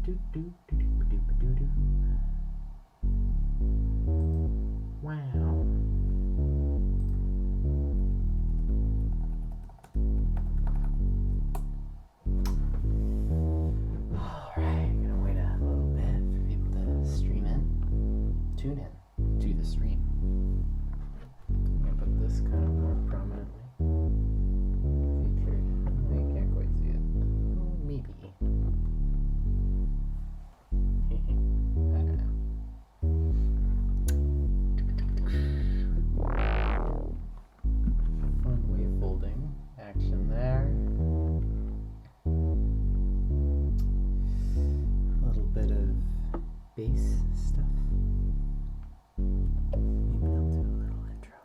Wow. Alright, gonna wait a little bit for people to tune in to the stream. I'm gonna put this kind of more prominently featured. I can't quite see it. Maybe. I don't know. Fun wave folding action there. A little bit of bass stuff. Maybe I'll do a little intro.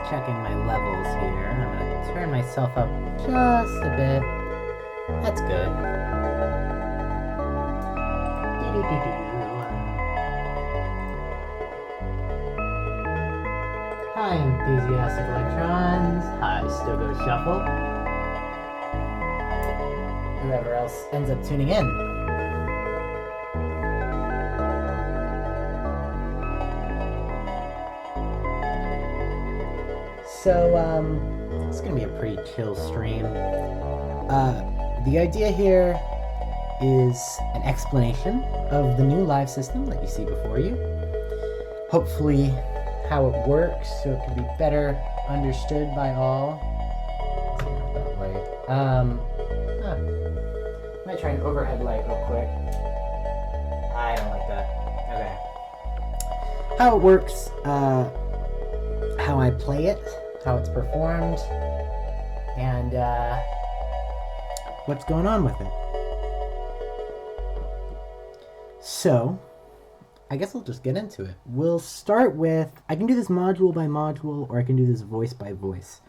Checking my levels here. I'm going to turn myself up just a bit. That's good. Hi, enthusiastic electrons. Hi, Stogo Shuffle. Whoever else ends up tuning in. So, it's going to be a pretty chill stream. The idea here is an explanation of the new live system that you see before you. Hopefully, how it works so it can be better understood by all. I might try an overhead light real quick. I don't like that. Okay. How it works, how I play it, how it's performed, and what's going on with it. So, I guess I'll just get into it. We'll start with, I can do this module by module, or I can do this voice by voice.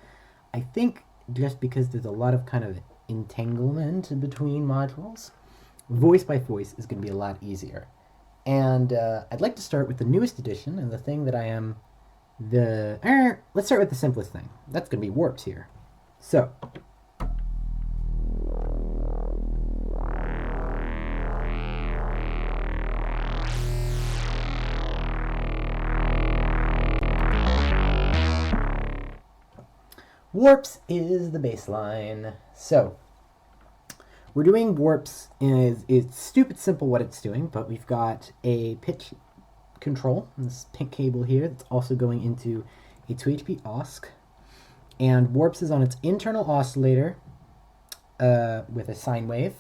I think just because there's a lot of kind of entanglement between modules, voice by voice is going to be a lot easier. And I'd like to start with the newest edition, and the thing that I am let's start with the simplest thing. That's going to be warps here. So, warps is the baseline. So, we're doing warps. It's stupid simple what it's doing, but we've got a pitch control, this pink cable here, that's also going into a 2HP OSC, and warps is on its internal oscillator with a sine wave,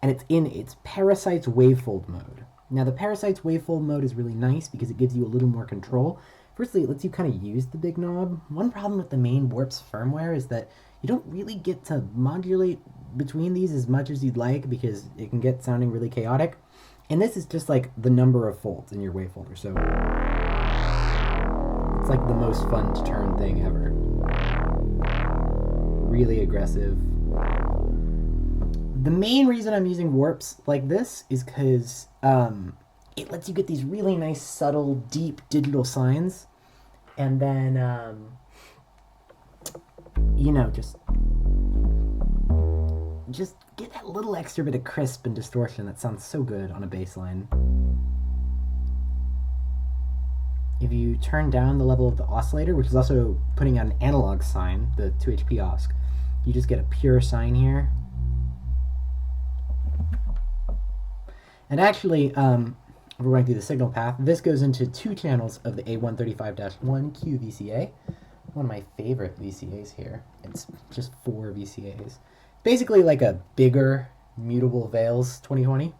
and it's in its parasites wavefold mode. Now the parasites wavefold mode is really nice because it gives you a little more control, Firstly, it lets you kind of use the big knob. One problem with the main Warp's firmware is that you don't really get to modulate between these as much as you'd like because it can get sounding really chaotic. And this is just like the number of folds in your wave folder, so it's like the most fun to turn thing ever. Really aggressive. The main reason I'm using warps like this is because it lets you get these really nice, subtle, deep digital signs, and then, you know, just get that little extra bit of crisp and distortion that sounds so good on a bass line. If you turn down the level of the oscillator, which is also putting out an analog sine, the 2HP osc, you just get a pure sine here. And actually, we're going through the signal path. This goes into 2 channels of the A135-1Q VCA. One of my favorite VCAs here. It's just 4 VCAs. Basically like a bigger mutable Veils 2020.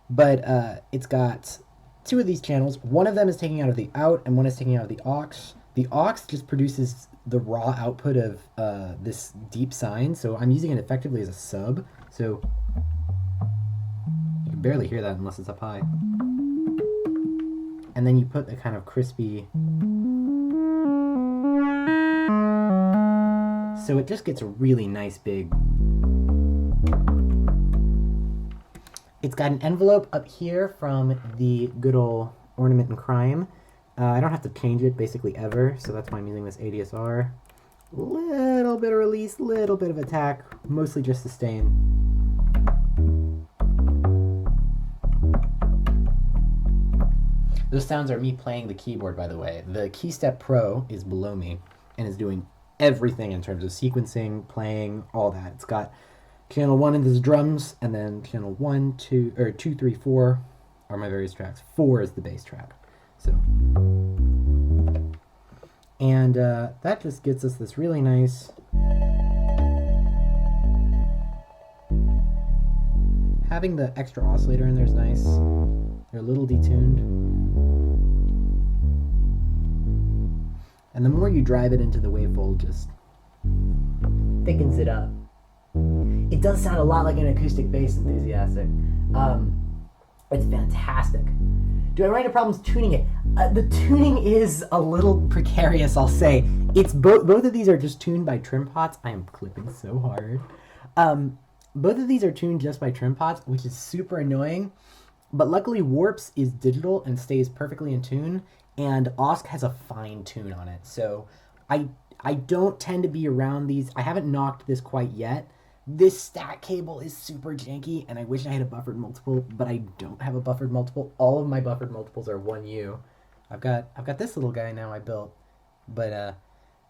But it's got 2 of these channels. One of them is taking out of the out, and one is taking out of the aux. The aux just produces the raw output of this deep sine, so I'm using it effectively as a sub. So you can barely hear that unless it's up high. And then you put the kind of crispy... So it just gets a really nice big... It's got an envelope up here from the good old Ornament and Crime. I don't have to change it basically ever, so that's why I'm using this ADSR. Little bit of release, little bit of attack, mostly just sustain. Those sounds are me playing the keyboard, by the way. The KeyStep Pro is below me and is doing everything in terms of sequencing, playing, all that. It's got channel 1 is drums, and then channel 1, 2, 3, 4 are my various tracks. 4 is the bass track. So, and that just gets us this really nice, having the extra oscillator in there is nice. They're a little detuned. And the more you drive it into the wavefold, just thickens it up. It does sound a lot like an acoustic bass enthusiastic. It's fantastic. Do I run into problems tuning it? The tuning is a little precarious, I'll say. It's both of these are just tuned by trim pots. I am clipping so hard. Both of these are tuned just by trim pots, which is super annoying. But luckily, Warps is digital and stays perfectly in tune, and OSC has a fine tune on it. So I don't tend to be around these. I haven't knocked this quite yet. This stack cable is super janky, and I wish I had a buffered multiple, but I don't have a buffered multiple. All of my buffered multiples are 1U. I've got this little guy now I built, but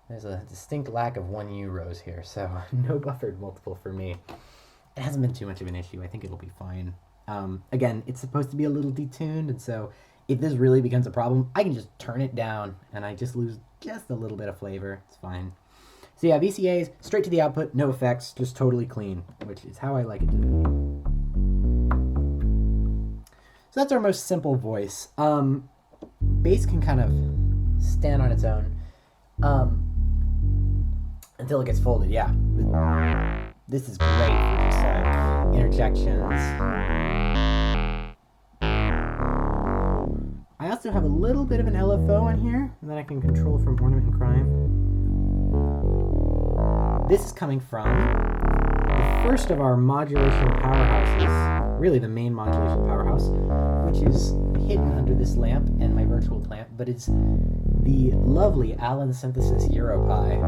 there's a distinct lack of 1U rows here, so no buffered multiple for me. It hasn't been too much of an issue. I think it'll be fine. Again, it's supposed to be a little detuned, and so if this really becomes a problem, I can just turn it down, and I just lose just a little bit of flavor. It's fine. So yeah, VCAs, straight to the output, no effects, just totally clean, which is how I like it to be. So that's our most simple voice. Bass can kind of stand on its own until it gets folded, yeah. This is great for just like interjections. I also have a little bit of an LFO on here that I can control from Ornament and Crime. This is coming from the first of our modulation powerhouses, really the main modulation powerhouse, which is hidden under this lamp and my virtual plant, but it's the lovely Allen Synthesis EuroPie.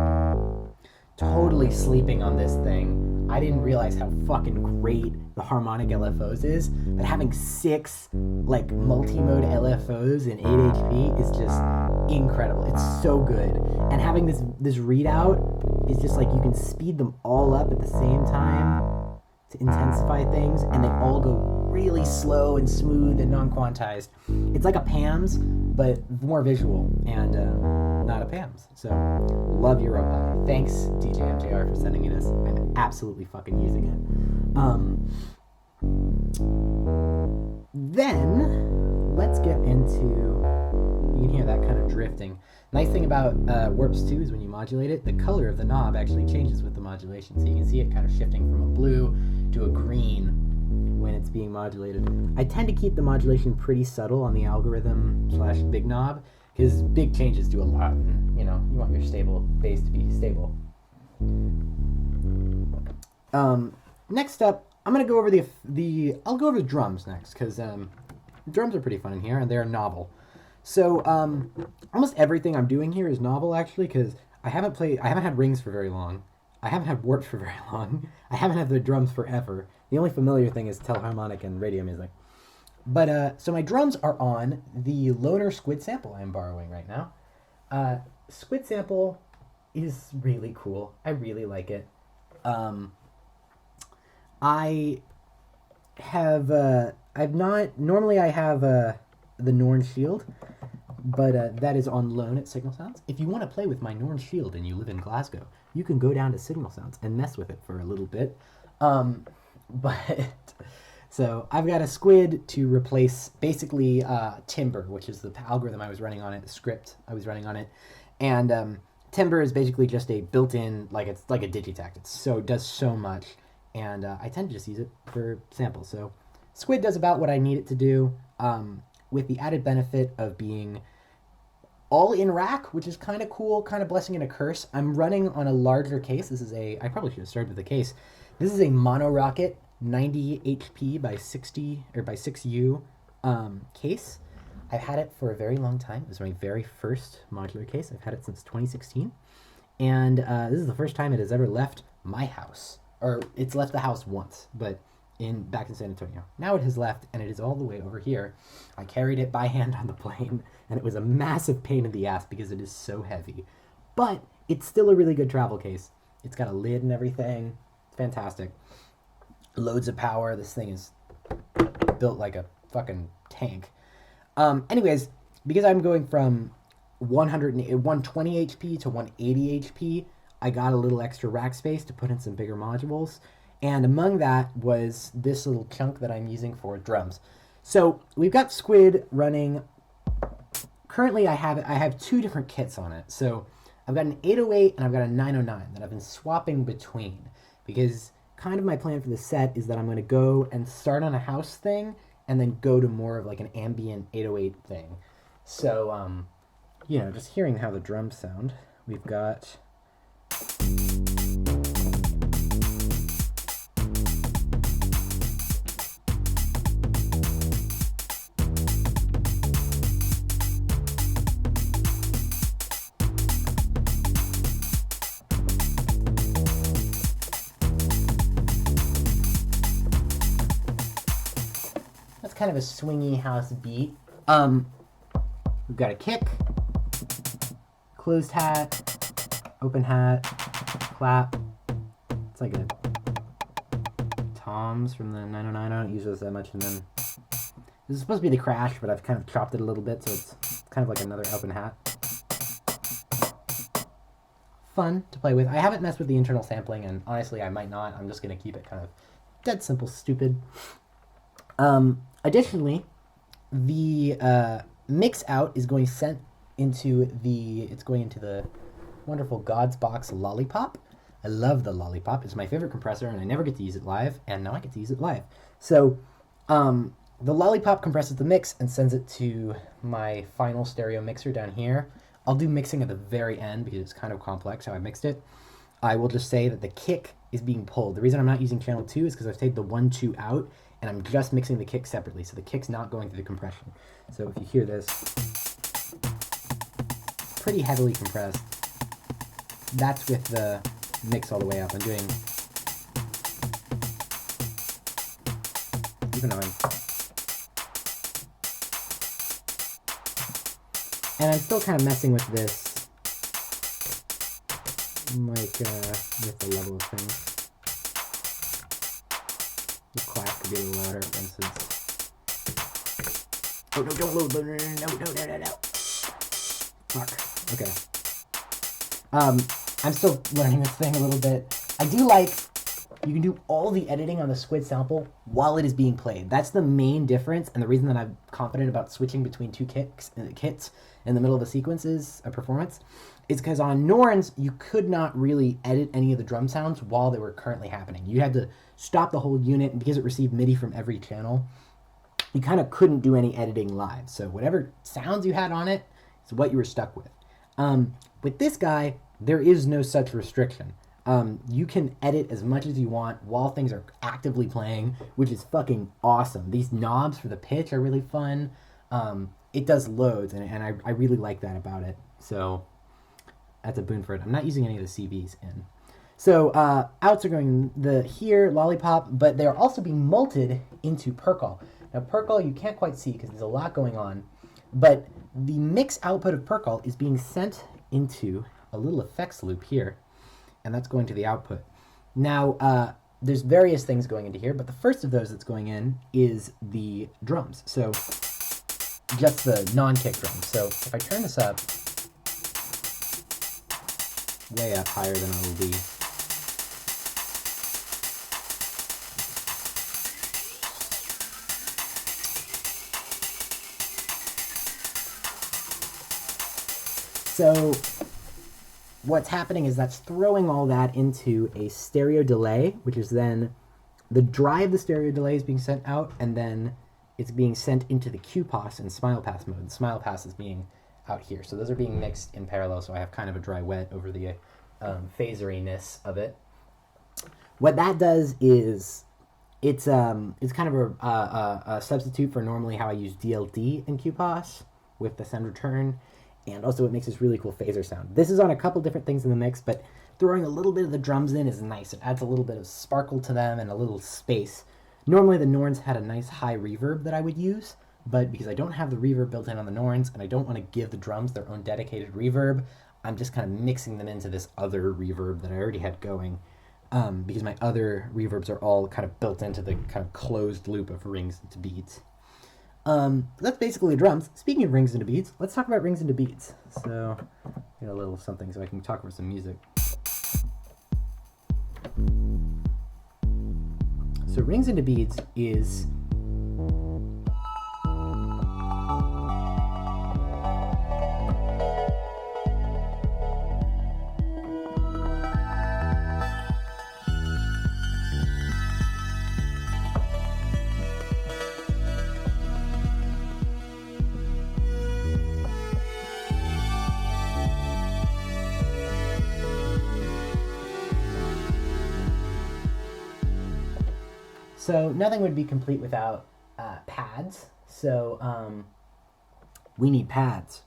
Totally sleeping on this thing. I didn't realize how fucking great the harmonic LFOs is, but having 6 like multi-mode LFOs in 8HP is just incredible. It's so good. And having this readout is just like you can speed them all up at the same time to intensify things, and they all go really slow and smooth and non-quantized. It's like a PAMS, but more visual and not a PAMS. So, love EuroPie. Thanks, DJ MJR, for sending me this. I'm absolutely fucking using it. Then, let's get into... You can drifting. Nice thing about warps too is when you modulate it, the color of the knob actually changes with the modulation. So you can see it kind of shifting from a blue to a green when it's being modulated. I tend to keep the modulation pretty subtle on the algorithm / big knob, because big changes do a lot. And, you know, you want your stable bass to be stable. Next up, I'm gonna go over I'll go over the drums next, because drums are pretty fun in here and they're novel. So almost everything I'm doing here is novel, actually, because I haven't had rings for very long. I haven't had warps for very long. I haven't had the drums forever. The only familiar thing is Telharmonic and radio music. But so my drums are on the Loner Squid sample I'm borrowing right now. Squid sample is really cool. I really like it. I have normally I have the Norn Shield, but that is on loan at Signal Sounds. If you want to play with my Norn Shield and you live in Glasgow, you can go down to Signal Sounds and mess with it for a little bit. But so I've got a Squid to replace basically Timbre, which is the algorithm I was running on it, the script I was running on it, and Timbre is basically just a built-in, it's like a digitact. It does so much, and I tend to just use it for samples. So Squid does about what I need it to do, with the added benefit of being all in rack, which is kind of cool, kind of blessing and a curse. I'm running on a larger case. I probably should have started with the case. This is a Mono Rocket 90 HP by 60 or by 6U case. I've had it for a very long time. It was my very first modular case. I've had it since 2016. And this is the first time it has ever left my house. Or it's left the house once, but back in San Antonio. Now it has left, and it is all the way over here. I carried it by hand on the plane, and it was a massive pain in the ass because it is so heavy. But it's still a really good travel case. It's got a lid and everything. It's fantastic. Loads of power. This thing is built like a fucking tank. Anyways, because I'm going from 120 HP to 180 HP, I got a little extra rack space to put in some bigger modules. And among that was this little chunk that I'm using for drums. So we've got Squid running. Currently I have two different kits on it. So I've got an 808 and I've got a 909 that I've been swapping between, because kind of my plan for the set is that I'm going to go and start on a house thing and then go to more of like an ambient 808 thing. So, you know, just hearing how the drums sound, we've got... kind of a swingy house beat. We've got a kick, closed hat, open hat, clap. It's like a toms from the 909. I don't use those that much. And then this is supposed to be the crash, but I've kind of chopped it a little bit, so it's kind of like another open hat. Fun to play with. I haven't messed with the internal sampling, and honestly, I might not. I'm just going to keep it kind of dead simple, stupid. Additionally, the mix out is going into the wonderful God's Box Lollipop. I love the Lollipop. It's my favorite compressor, and I never get to use it live, and now I get to use it live. So, the Lollipop compresses the mix and sends it to my final stereo mixer down here. I'll do mixing at the very end because it's kind of complex how I mixed it. I will just say that the kick is being pulled. The reason I'm not using channel 2 is because I've taken the 1-2 out, and I'm just mixing the kick separately, so the kick's not going through the compression. So if you hear this, pretty heavily compressed. That's with the mix all the way up. I'm doing, even though and I'm still kind of messing with this, with the level of things. The clap could be a little louder, for instance. Oh, no, don't load. No. Fuck. Okay. I'm still learning this thing a little bit. I do like, you can do all the editing on the squid sample while it is being played. That's the main difference, and the reason that I'm confident about switching between two kits in the middle of a sequence is a performance, is because on Norns, you could not really edit any of the drum sounds while they were currently happening. You had to stop the whole unit, and because it received MIDI from every channel, you kind of couldn't do any editing live. So whatever sounds you had on it is what you were stuck with. With this guy, there is no such restriction. You can edit as much as you want while things are actively playing, which is fucking awesome. These knobs for the pitch are really fun. It does loads, and I really like that about it. So that's a boon for it. I'm not using any of the CVs in. So outs are going here, lollipop, but they're also being multed into Percol. Now Percol you can't quite see because there's a lot going on, but the mix output of Percol is being sent into a little effects loop here, and that's going to the output. Now there's various things going into here, but the first of those that's going in is the drums. So just the non-kick drums. So if I turn this up, way up higher than I will be. So what's happening is that's throwing all that into a stereo delay, which is then the drive the stereo delay is being sent out, and then it's being sent into the QPass and Smile Pass mode. The Smile Pass is being out here. So those are being mixed in parallel, so I have kind of a dry wet over the phaseriness of it. What that does is it's kind of a substitute for normally how I use DLD in QPass with the send return, and also it makes this really cool phaser sound. This is on a couple different things in the mix, but throwing a little bit of the drums in is nice. It adds a little bit of sparkle to them and a little space. Normally the Norns had a nice high reverb that I would use, but because I don't have the reverb built in on the Norns, and I don't want to give the drums their own dedicated reverb, I'm just kind of mixing them into this other reverb that I already had going, because my other reverbs are all kind of built into the kind of closed loop of rings into beats. That's basically drums. Speaking of rings into beats, let's talk about rings into beats. So, get a little something so I can talk over some music. So rings into beats is so nothing would be complete without pads. So we need pads.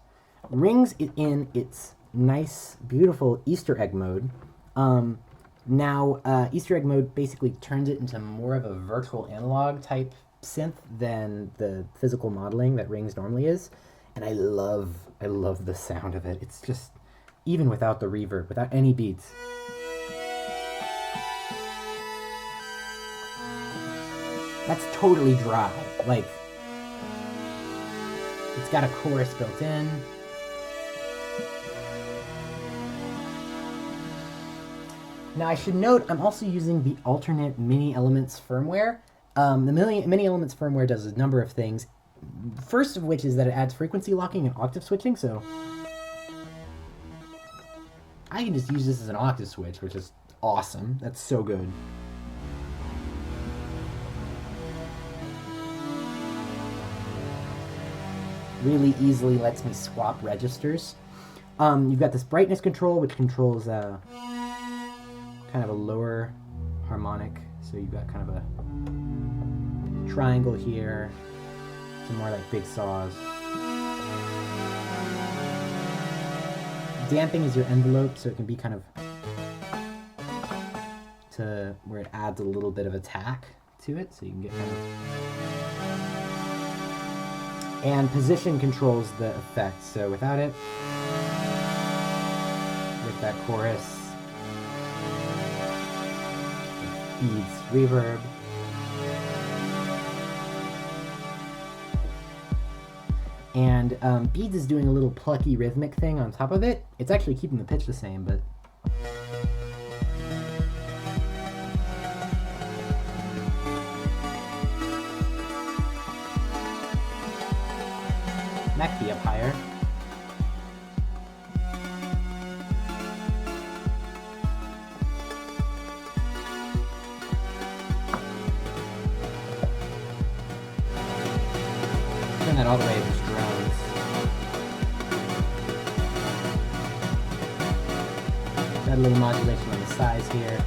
Rings it in its nice, beautiful Easter egg mode. Now Easter egg mode basically turns it into more of a virtual analog type synth than the physical modeling that Rings normally is. And I love the sound of it. It's just, even without the reverb, without any beats. That's totally dry. Like, it's got a chorus built in. Now I should note I'm also using the alternate Mini Elements firmware. The Mini Elements firmware does a number of things. First of which is that it adds frequency locking and octave switching, so I can just use this as an octave switch, which is awesome. That's so good. Really easily lets me swap registers. You've got this brightness control, which controls kind of a lower harmonic. So you've got kind of a triangle here, some more like big saws. Damping is your envelope, so it can be kind of to where it adds a little bit of attack to it, so you can get kind of. And position controls the effect, so without it, with that chorus, it feeds reverb. And Beads is doing a little plucky rhythmic thing on top of it. It's actually keeping the pitch the same, but That could be up higher. Turn that all the way to just drones. Got a little modulation on the size here.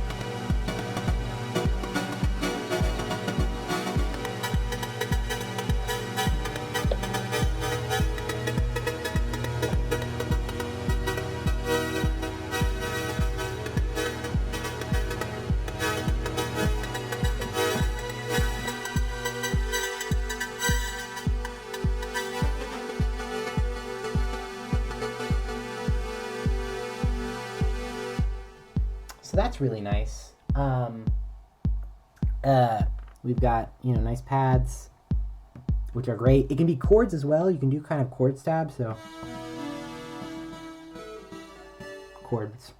So that's really nice. We've got, you know, nice pads, which are great. It can be chords as well. You can do kind of chord stabs, so chords.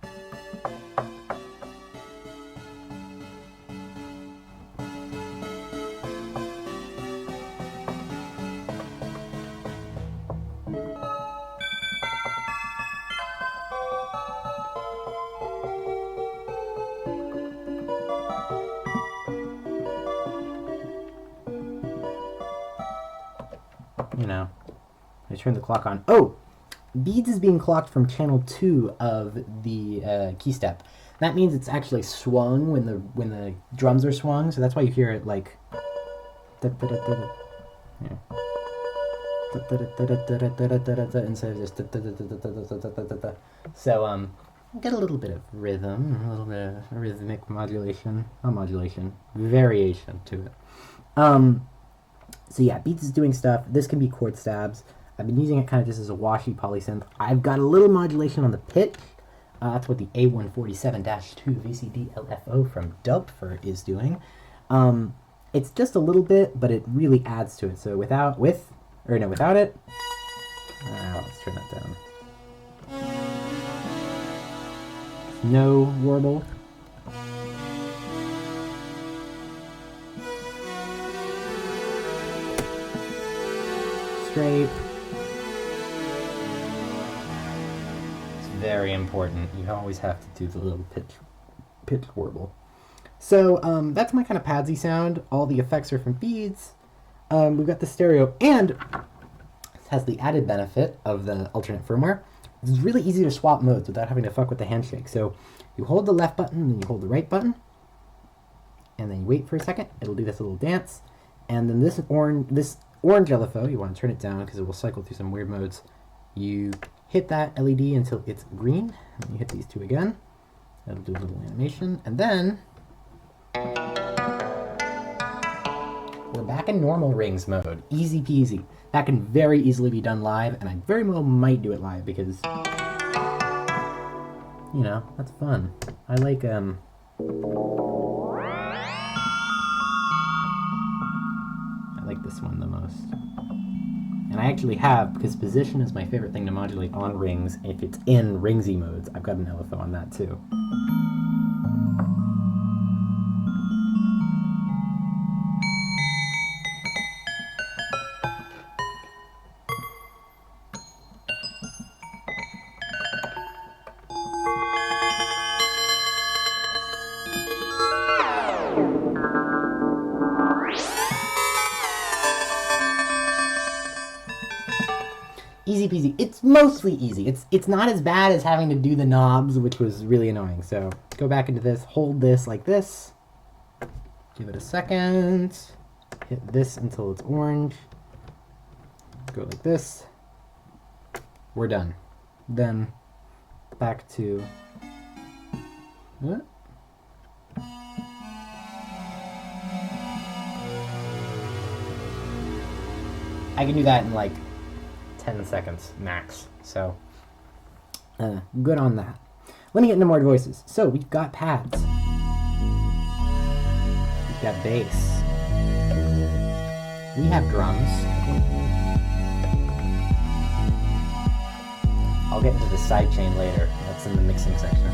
You know, I turned the clock on. Oh, beads is being clocked from channel 2 of the key step. That means it's actually swung when the drums are swung, so that's why you hear it like. Instead of just. So get a little bit of rhythm, a little bit of rhythmic modulation, not modulation, variation to it. So yeah, Beats is doing stuff. This can be chord stabs. I've been using it kind of just as a washy polysynth. I've got a little modulation on the pitch. That's what the A147-2 VCD LFO from Dubfer is doing. It's just a little bit, but it really adds to it. So without it, let's turn that down. No warble. Straight. It's very important. You always have to do the little pitch warble. So that's my kind of padsy sound. All the effects are from Beads. We've got the stereo, and it has the added benefit of the alternate firmware. It's really easy to swap modes without having to fuck with the handshake. So you hold the left button, and then you hold the right button, and then you wait for a second. It'll do this little dance, and then this orange LFO, you want to turn it down because it will cycle through some weird modes. You hit that LED until it's green, and you hit these two again. That'll do a little animation, and then we're back in normal rings mode. Easy peasy. That can very easily be done live, and I very well might do it live because, you know, that's fun. I like this one the most. And I actually have, because position is my favorite thing to modulate on rings, if it's in ringsy modes, I've got an LFO on that too. Easy peasy. It's mostly easy. It's not as bad as having to do the knobs, which was really annoying. So go back into this, hold this like this, give it a second, hit this until it's orange, go like this, we're done. Then back to what? I can do that in like 10 seconds max, so good on that. Let me get into more voices. So we've got pads, we've got bass, we have drums. I'll get into the sidechain later, that's in the mixing section.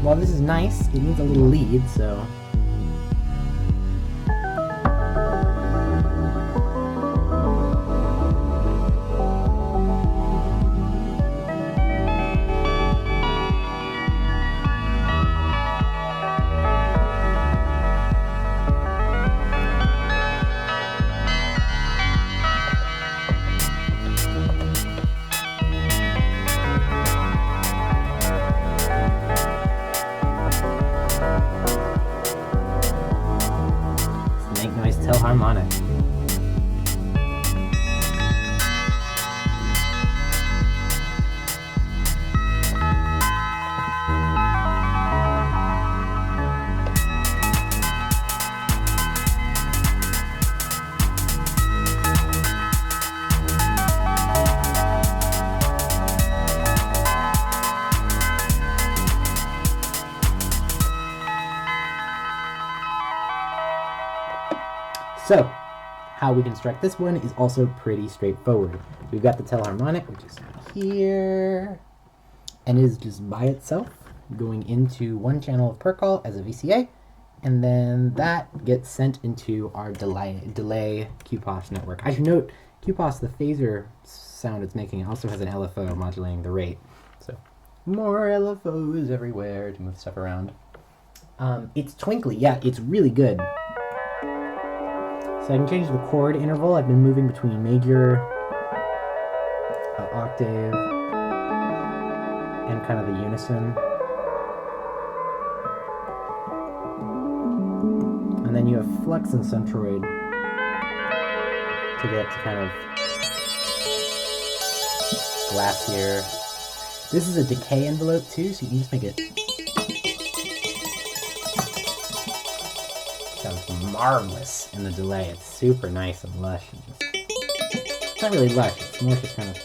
While this is nice, it needs a little lead, so harmonic. So, how we construct this one is also pretty straightforward. We've got the telharmonic, which is here, and it is just by itself going into one channel of per call as a VCA, and then that gets sent into our delay QPOS network. I should note, QPOS, the phaser sound it's making, also has an LFO modulating the rate. So, more LFOs everywhere to move stuff around. It's twinkly, yeah, it's really good. So I can change the chord interval. I've been moving between major, octave, and kind of the unison. And then you have flex and centroid to get to kind of glacier. This is a decay envelope too, so you can just make it sounds marvelous in the delay. It's super nice and lush. And just, it's not really lush, it's more just kind of...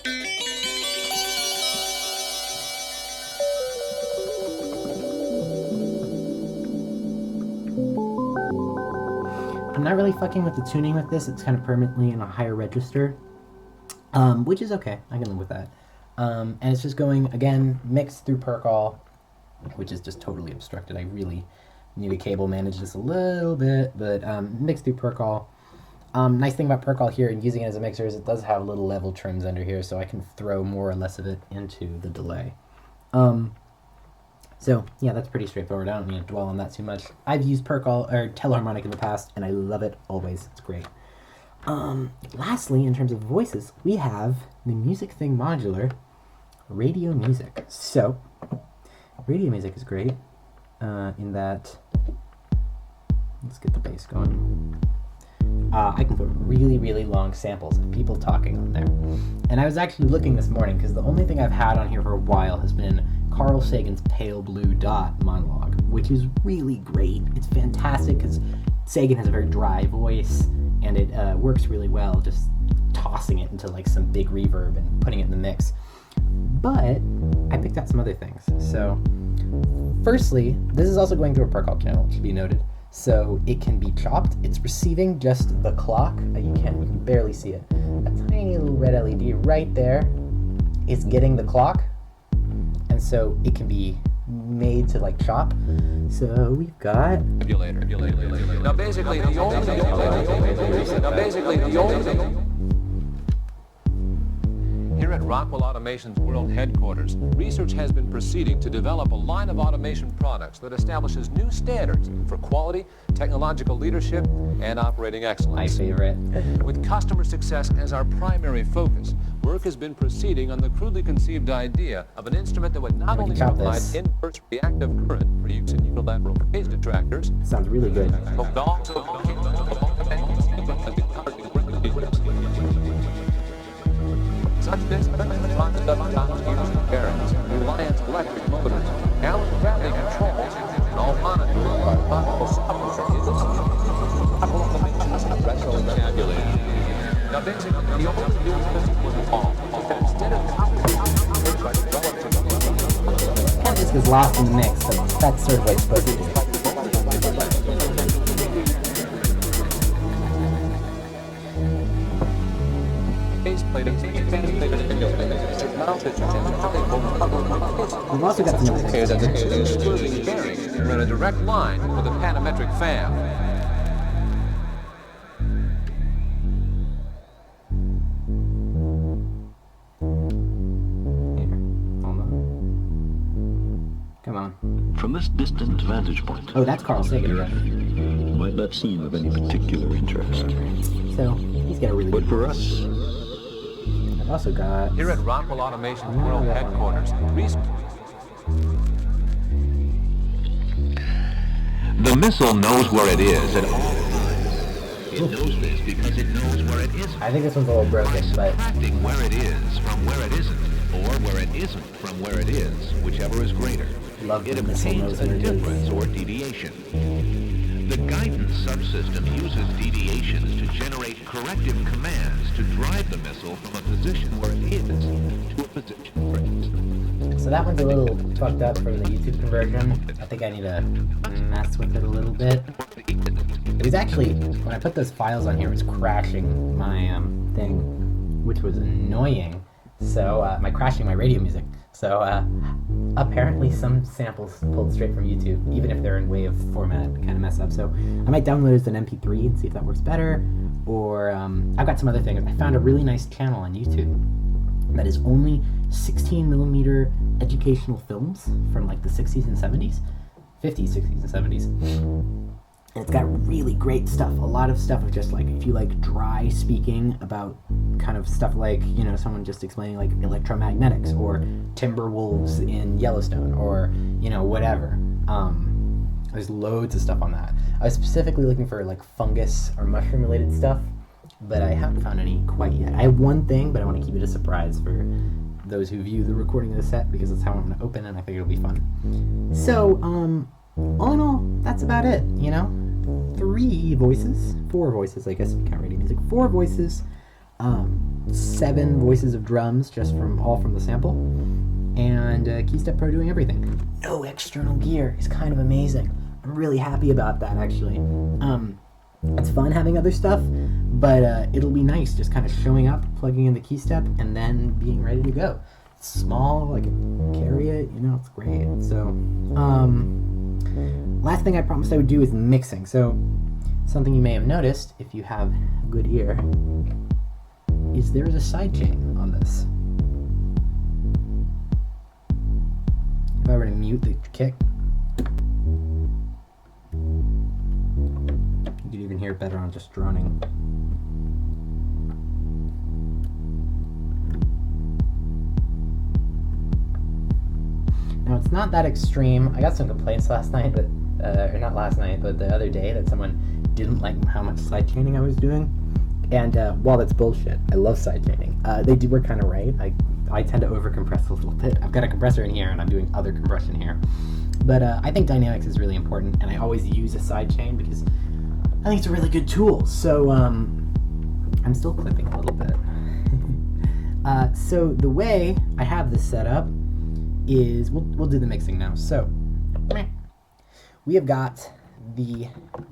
I'm not really fucking with the tuning with this. It's kind of permanently in a higher register, which is okay. I can live with that. And it's just going, again, mixed through per call, which is just totally obstructed. I really need a cable manage this a little bit, but mixed through per call. Nice thing about per call here and using it as a mixer is it does have little level trims under here, so I can throw more or less of it into the delay. So yeah, that's pretty straightforward. I don't need to dwell on that too much. I've used per call or telharmonic in the past, and I love it always. It's great. Lastly, in terms of voices, we have the Music Thing Modular radio music. So radio music is great. In that, let's get the bass going. I can put really, really long samples of people talking on there. And I was actually looking this morning because the only thing I've had on here for a while has been Carl Sagan's Pale Blue Dot monologue, which is really great. It's fantastic because Sagan has a very dry voice and it works really well just tossing it into like some big reverb and putting it in the mix. But I picked out some other things. So firstly, this is also going through a per call channel, it should be noted. So it can be chopped. It's receiving just the clock. You can barely see it. A tiny little red LED right there is getting the clock. And so it can be made to like chop. So we've got... Now basically the only Here at Rockwell Automation's world headquarters, research has been proceeding to develop a line of automation products that establishes new standards for quality, technological leadership, and operating excellence. My favorite. With customer success as our primary focus, work has been proceeding on the crudely conceived idea of an instrument that would not only provide inverse reactive current for use in unilateral phase detractors. Sounds really good. But also such business runs bearings, Reliance electric motors, Allen Bradley controls, and all monitored by possible software. Now basically, the only new system was all. Instead of Can't just get lost in the mix, but that's sort of what it's supposed to do. We've also got some We're in a direct line with a panometric fan. Come on. From this distant vantage point, Oh, that's Carl Sagan. might not seem of any particular interest. So he's got a really But good for us, I've also got... Here at Rockwell Automation's world headquarters, The missile knows where it is at all. It knows this because it knows where it isn't. I think this one's a little broken, but Subtracting where it is from where it isn't, or where it isn't from where it is, whichever is greater. love It the missile obtains knows a where it difference is. or deviation. The guidance subsystem uses deviations to generate corrective commands to drive the missile from a position where it is to a position where it isn't. So that one's a little fucked up from the YouTube conversion. I think I need to mess with it a little bit. It was actually, when I put those files on here, it was crashing my thing, which was annoying. So, crashing my radio music. So, apparently some samples pulled straight from YouTube, even if they're in WAV format, kind of mess up. So, I might download it as an MP3 and see if that works better. Or, I've got some other things. I found a really nice channel on YouTube that is only 16mm educational films from like the 60s and 70s. 50s, 60s, and 70s. And it's got really great stuff. A lot of stuff of just like, if you like dry speaking about kind of stuff like, you know, someone just explaining like electromagnetics or timber wolves in Yellowstone or, you know, whatever. There's loads of stuff on that. I was specifically looking for like fungus or mushroom related stuff, but I haven't found any quite yet. I have one thing, but I want to keep it a surprise for those who view the recording of the set because that's how I'm going to open and I think it'll be fun. So, all in all, that's about it, you know? 4 voices, I guess if you count radio music. 4 voices, 7 voices of drums, just all from the sample, and KeyStep Pro doing everything. No external gear is kind of amazing. I'm really happy about that, actually. It's fun having other stuff, but it'll be nice just kind of showing up, plugging in the KeyStep, and then being ready to go. It's small, I can carry it, you know, it's great. So, last thing I promised I would do is mixing. So, something you may have noticed, if you have a good ear, is there's a sidechain on this. If I were to mute the kick, you could even hear it better on just droning. Now, it's not that extreme. I got some complaints last night, but or not last night, but the other day, that someone didn't like how much sidechaining I was doing. And while that's bullshit, I love sidechaining. They were kind of right. I tend to overcompress a little bit. I've got a compressor in here, and I'm doing other compression here. But I think dynamics is really important, and I always use a sidechain because I think it's a really good tool. So I'm still clipping a little bit. So the way I have this set up is, we'll do the mixing now. So we have got the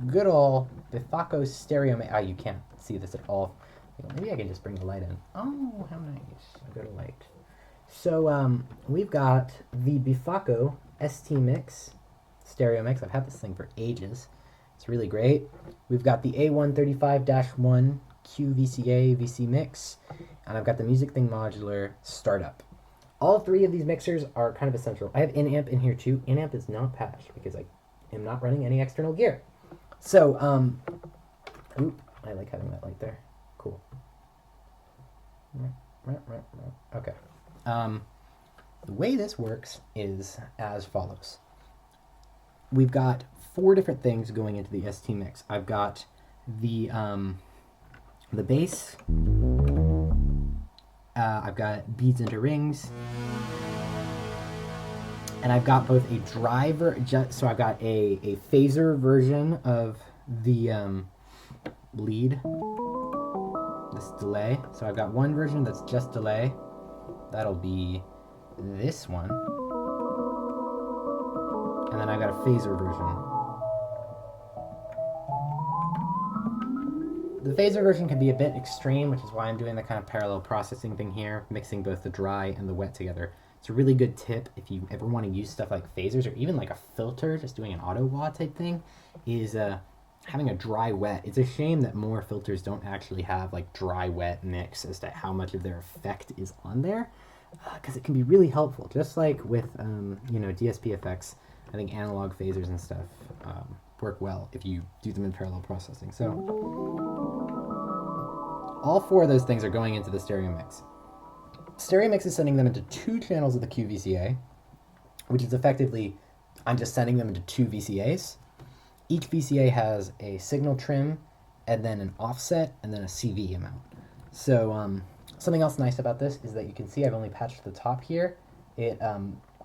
good old Bifaco stereo. You can't see this at all. Maybe I can just bring the light in. Oh, how nice. I got a light. So we've got the Bifaco ST Mix stereo mix. I've had this thing for ages. It's really great. We've got the A135-1 QVCA VC mix, and I've got the Music Thing Modular Startup. All 3 of these mixers are kind of essential. I have Inamp in here too. Inamp is not patched because I am not running any external gear. So, I like having that light there. Cool. Okay. The way this works is as follows. We've got 4 different things going into the ST mix. I've got the bass. I've got beads into rings. And I've got both a driver, so I've got a phaser version of the lead, this delay. So I've got one version that's just delay. That'll be this one. And then I've got a phaser version. The phaser version can be a bit extreme, which is why I'm doing the kind of parallel processing thing here, mixing both the dry and the wet together. It's a really good tip if you ever want to use stuff like phasers or even like a filter, just doing an auto wah type thing, is having a dry wet. It's a shame that more filters don't actually have like dry wet mix as to how much of their effect is on there, because it can be really helpful. Just like with DSP effects, I think analog phasers and stuff work well if you do them in parallel processing. So all 4 of those things are going into the stereo mix. Stereo mix is sending them into 2 channels of the QVCA, which is effectively, I'm just sending them into 2 VCAs. Each VCA has a signal trim and then an offset, and then a CV amount. So something else nice about this is that you can see I've only patched the top here. It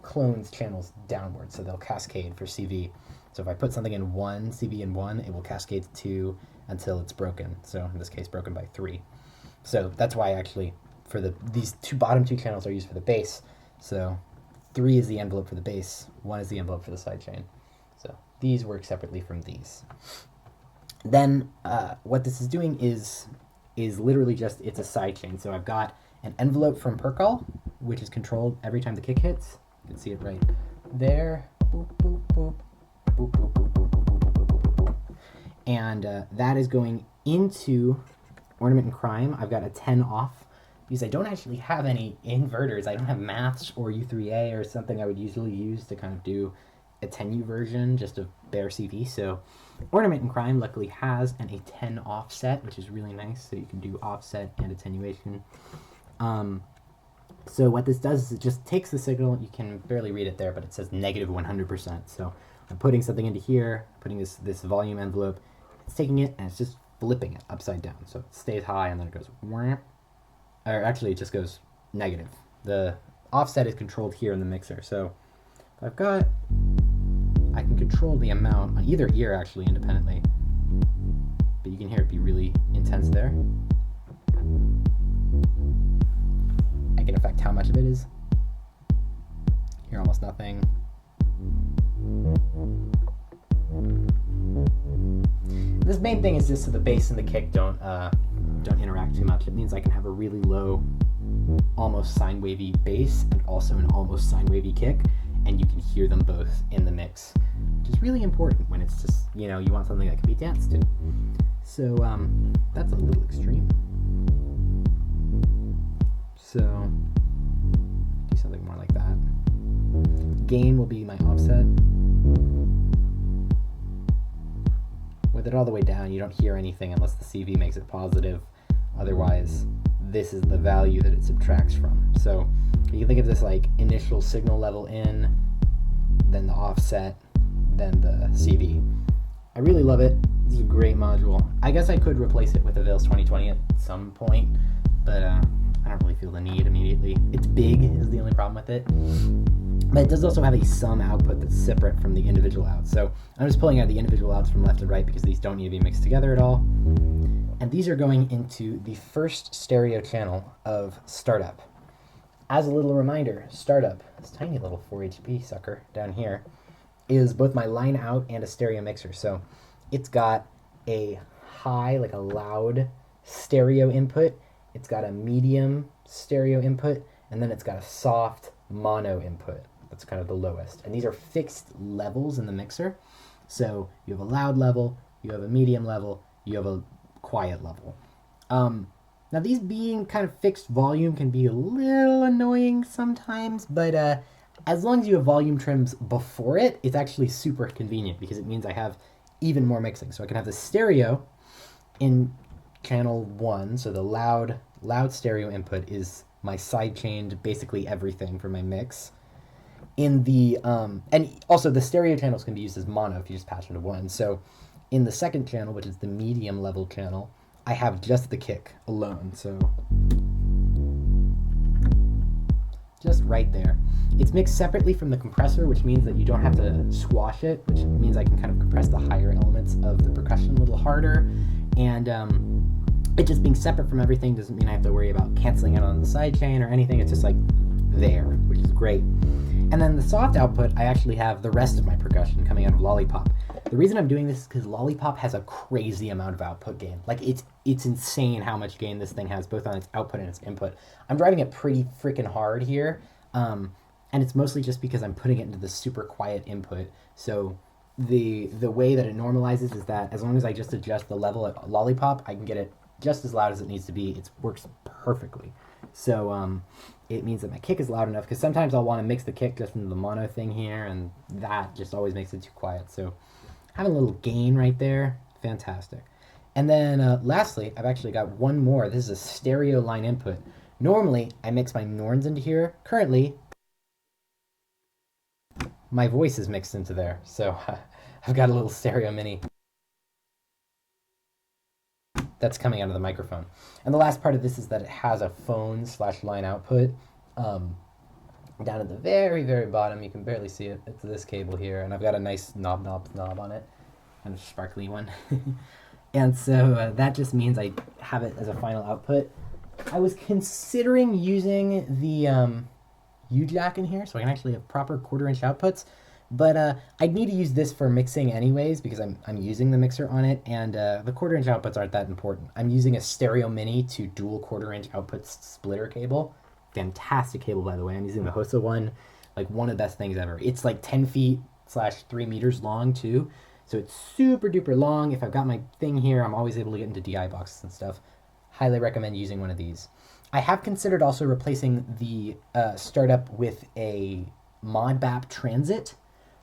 clones channels downward, so they'll cascade for CV. So if I put something in 1, CV in 1, it will cascade to 2 until it's broken. So in this case, broken by 3. So that's why actually for these bottom two channels are used for the base. So 3 is the envelope for the base, 1 is the envelope for the sidechain. So these work separately from these. Then what this is doing is literally just, it's a sidechain. So I've got an envelope from Percol, which is controlled every time the kick hits. You can see it right there. Boop, boop, boop. Boop, boop, boop, boop, boop, boop, boop, boop, boop. And that is going into Ornament and Crime. I've got a 10 off because I don't actually have any inverters. I don't have maths or U3A or something I would usually use to kind of do a 10U version just of bare CV. So Ornament and Crime luckily has a 10 offset, which is really nice. So you can do offset and attenuation. So what this does is it just takes the signal. You can barely read it there, but it says negative 100%. So I'm putting something into here, putting this volume envelope. It's taking it and it's just flipping it upside down. So it stays high and then it goes, or actually it just goes negative. The offset is controlled here in the mixer. So I can control the amount on either ear actually independently, but you can hear it be really intense there. I can affect how much of it is. Hear almost nothing. This main thing is just so the bass and the kick don't interact too much. It means I can have a really low, almost sine wavy bass and also an almost sine wavy kick, and you can hear them both in the mix, which is really important when it's just, you want something that can be danced to. So that's a little extreme. So do something more like that. Gain will be my offset. With it all the way down, you don't hear anything unless the CV makes it positive. Otherwise, this is the value that it subtracts from. So you can think of this like initial signal level in, then the offset, then the CV. I really love it. This is a great module. I guess I could replace it with a Avails 2020 at some point, but I don't really feel the need immediately. It's big is the only problem with it. But it does also have a sum output that's separate from the individual outs. So I'm just pulling out the individual outs from left and right because these don't need to be mixed together at all. And these are going into the first stereo channel of Startup. As a little reminder, Startup, this tiny little 4HP sucker down here, is both my line out and a stereo mixer. So it's got a high, like a loud stereo input. It's got a medium stereo input, and then it's got a soft mono input. That's kind of the lowest. And these are fixed levels in the mixer. So you have a loud level, you have a medium level, you have a quiet level. Now these being kind of fixed volume can be a little annoying sometimes, but as long as you have volume trims before it, it's actually super convenient because it means I have even more mixing. So I can have the stereo in channel 1, so the loud stereo input is my sidechained basically everything for my mix. In the and also the stereo channels can be used as mono if you just patch into 1. So in the second channel, which is the medium level channel, I have just the kick alone. So just right there. It's mixed separately from the compressor, which means that you don't have to squash it, which means I can kind of compress the higher elements of the percussion a little harder. And it just being separate from everything doesn't mean I have to worry about canceling out on the sidechain or anything. It's just like there, which is great. And then the soft output, I actually have the rest of my percussion coming out of Lollipop. The reason I'm doing this is because Lollipop has a crazy amount of output gain. Like it's insane how much gain this thing has, both on its output and its input. I'm driving it pretty freaking hard here, and it's mostly just because I'm putting it into the super quiet input. So the way that it normalizes is that as long as I just adjust the level at Lollipop, I can get it just as loud as it needs to be. It works perfectly. So it means that my kick is loud enough, because sometimes I'll want to mix the kick just into the mono thing here, and that just always makes it too quiet. So having a little gain right there, fantastic. And then lastly, I've actually got one more. This is a stereo line input. Normally, I mix my Norns into here. Currently, my voice is mixed into there. So I've got a little stereo mini. that's coming out of the microphone. And the last part of this is that it has a phone/line output. Down at the very, very bottom, you can barely see it. It's this cable here, and I've got a nice knob on it, kind of sparkly one. And so that just means I have it as a final output. I was considering using the U-jack in here, so I can actually have proper 1/4-inch outputs, but I'd need to use this for mixing anyways, because I'm using the mixer on it, and the 1/4-inch outputs aren't that important. I'm using a Stereo Mini to dual 1/4-inch output splitter cable. Fantastic cable, by the way. I'm using the Hosa one, like one of the best things ever. It's like 10 feet / 3 meters long too, so it's super duper long. If I've got my thing here, I'm always able to get into DI boxes and stuff. Highly recommend using one of these. I have considered also replacing the startup with a Modbap Transit.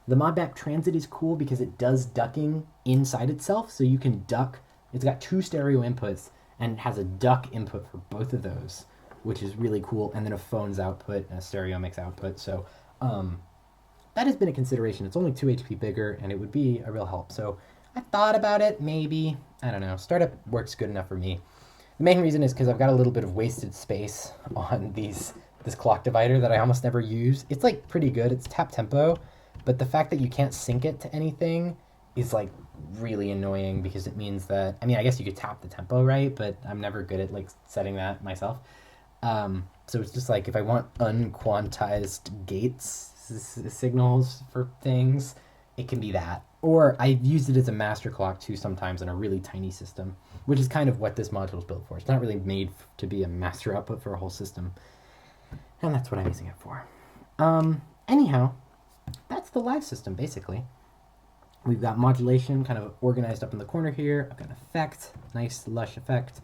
The Modbap Transit is cool because it does ducking inside itself, so you can duck. It's got 2 stereo inputs and it has a duck input for both of those, which is really cool, and then a phone's output and a stereo mix output. So that has been a consideration. It's only 2 HP bigger, and it would be a real help. So I thought about it, maybe. I don't know. Startup works good enough for me. The main reason is because I've got a little bit of wasted space on this clock divider that I almost never use. It's like pretty good. It's tap tempo, but the fact that you can't sync it to anything is like really annoying, because it means that, I mean, I guess you could tap the tempo, right? But I'm never good at like setting that myself. So it's just like if I want unquantized gates signals for things, it can be that. Or I've used it as a master clock too sometimes in a really tiny system, which is kind of what this module is built for. It's not really made to be a master output for a whole system. And that's what I'm using it for. Anyhow, that's the live system basically. We've got modulation kind of organized up in the corner here. I've got an effect, nice lush effect.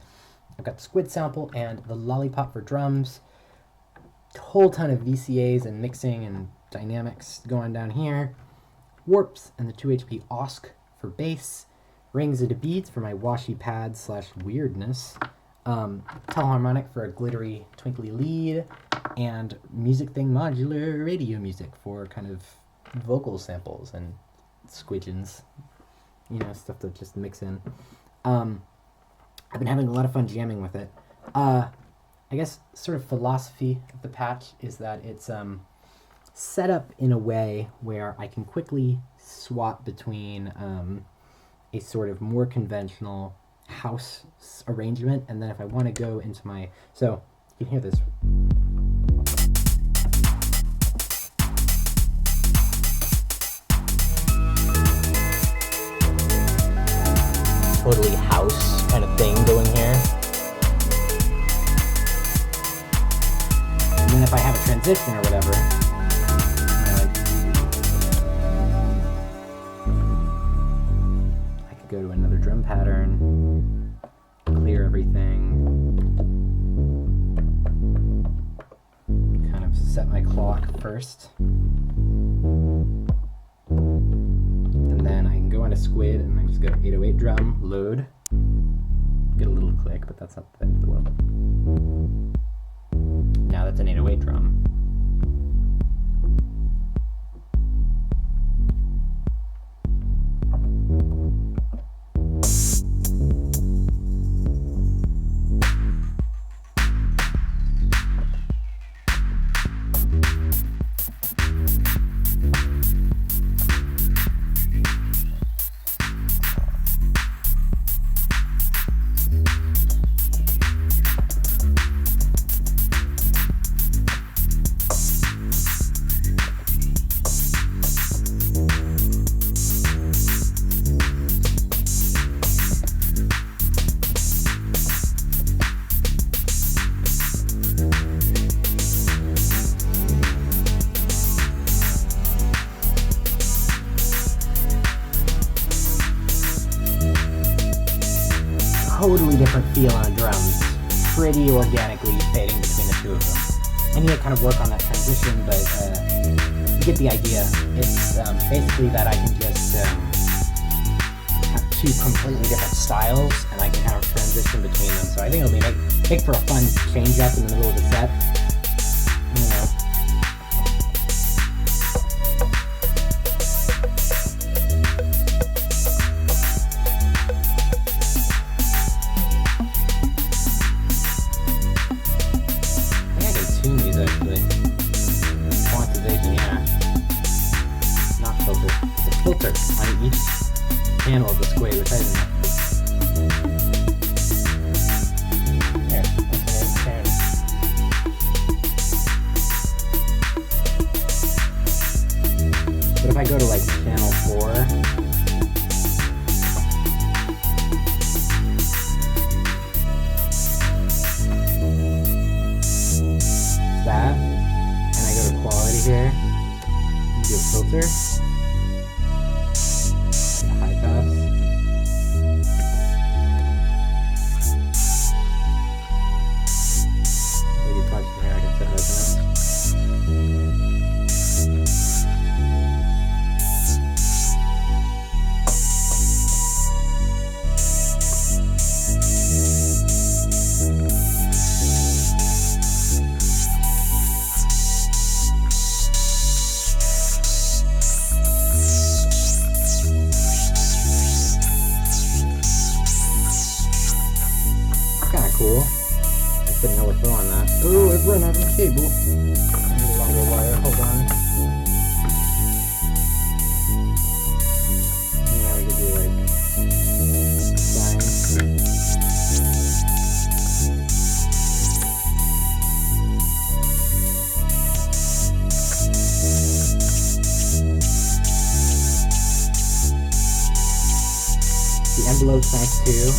I've got the squid sample and the lollipop for drums. A whole ton of VCAs and mixing and dynamics going down here. Warps and the 2 HP OSC for bass. Rings into beads for my washy pad / weirdness. Telharmonic for a glittery twinkly lead. And music thing modular radio music for kind of vocal samples and squidgens. You know, stuff to just mix in. I've been having a lot of fun jamming with it. I guess sort of philosophy of the patch is that it's set up in a way where I can quickly swap between a sort of more conventional house arrangement, and then if I want to go into my... So, you can hear this. Totally house kind of thing going here. And then if I have a transition or whatever, I could go to another drum pattern, clear everything, kind of set my clock first. And then I can go on a squid and I just go 808 drum, load, get a little click, but that's not the end of the world. Now that's an 808 drum. Totally different feel on drums, pretty organically fading between the two of them. I need to kind of work on that transition, but you get the idea. It's basically that I can just have 2 completely different styles, and I can kind of transition between them. So I think it'll make for a fun change up in the middle of the set. You know. squid, which I didn't know. Here, that's an old channel. But if I go to like channel 4, that, and I go to quality here, do a filter, like a high pass. Maybe touch from here, I can set it open up. Cool. I couldn't know what's on that. Oh, I've run out of cable. I need a longer wire. Hold on. Yeah, we could do like sine. The envelope's nice too.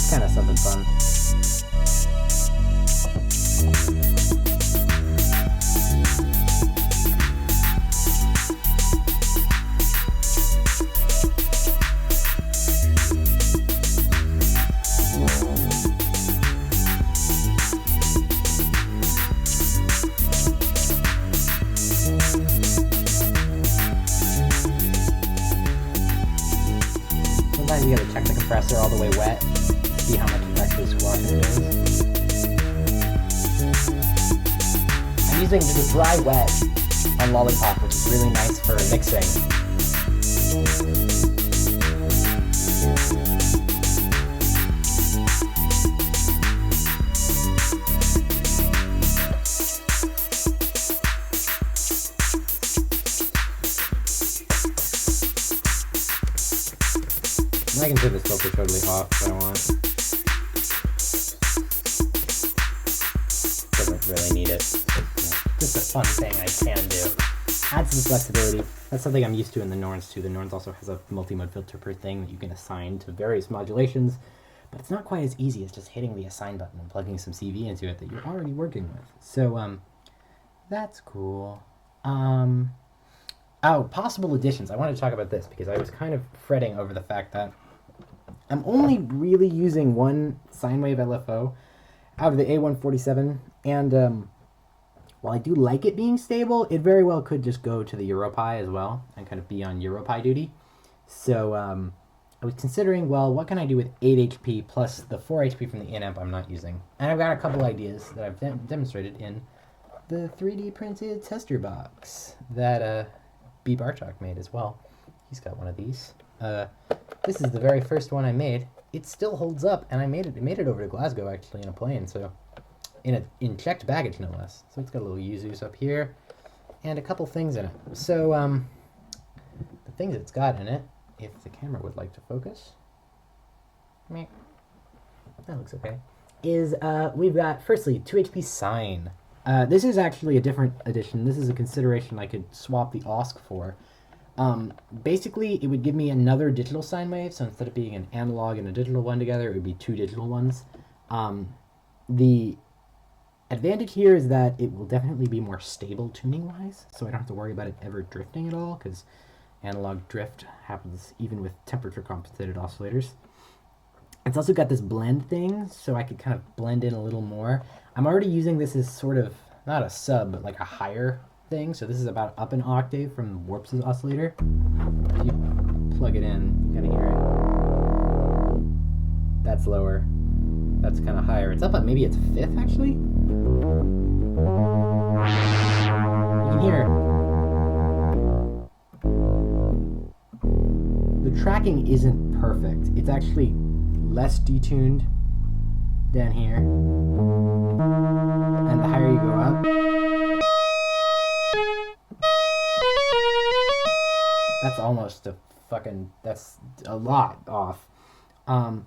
Kind of something fun. Sometimes you gotta check the compressor all the way wet. See how much it's actually squashing it is. I'm using the dry wet on Lollipop, which is really nice for mixing. I can turn this filter totally off if I want. Doesn't really need it. Just a fun thing I can do. Add some flexibility. That's something I'm used to in the Norns too. The Norns also has a multi-mode filter per thing that you can assign to various modulations, but it's not quite as easy as just hitting the assign button and plugging some CV into it that you're already working with. So, that's cool. Oh, possible additions. I wanted to talk about this because I was kind of fretting over the fact that I'm only really using one sine wave LFO out of the A147, and while I do like it being stable, it very well could just go to the EuroPi as well and kind of be on EuroPi duty. So I was considering, well, what can I do with 8 HP plus the 4 HP from the in-amp I'm not using? And I've got a couple ideas that I've demonstrated in the 3D printed tester box that B. Bartok made as well. He's got one of these. This is the very first one I made. It still holds up, and I made it over to Glasgow actually in a plane, so in checked baggage no less. So it's got a little Yuzus up here, and a couple things in it. So the things it's got in it, if the camera would like to focus, meh, that looks okay. Is we've got firstly 2 HP sine. This is actually a different edition. This is a consideration I could swap the OSC for. Basically, it would give me another digital sine wave, so instead of being an analog and a digital one together, it would be 2 digital ones. The advantage here is that it will definitely be more stable tuning-wise, so I don't have to worry about it ever drifting at all, because analog drift happens even with temperature-compensated oscillators. It's also got this blend thing, so I could kind of blend in a little more. I'm already using this as sort of, not a sub, but like a higher thing, so this is about up an octave from Warps' oscillator. If you plug it in, you're gonna hear it. That's lower. That's kind of higher. It's up at maybe its 5th, actually. You can hear the tracking isn't perfect. It's actually less detuned down here, and the higher you go up, that's almost that's a lot off.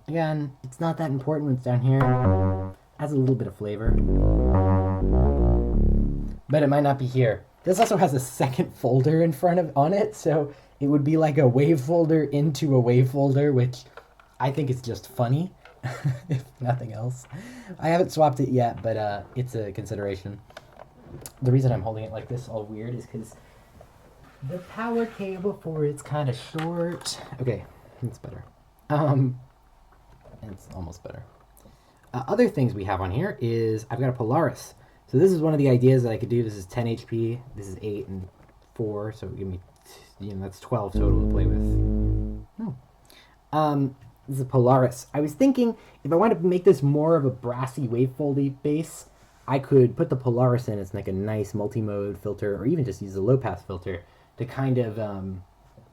Again, it's not that important when it's down here. Adds a little bit of flavor. But it might not be here. This also has a second folder on it, so it would be like a wave folder into a wave folder, which I think is just funny, if nothing else. I haven't swapped it yet, but it's a consideration. The reason I'm holding it like this all weird is because the power cable for it's kind of short. Okay, that's better. It's almost better. Other things we have on here is I've got a Polaris. So this is one of the ideas that I could do. This is 10 HP. This is 8 and 4. So give me, that's 12 total to play with. This is a Polaris. I was thinking if I wanted to make this more of a brassy wavefoldy bass, I could put the Polaris in. It's like a nice multi-mode filter, or even just use a low-pass filter to kind of,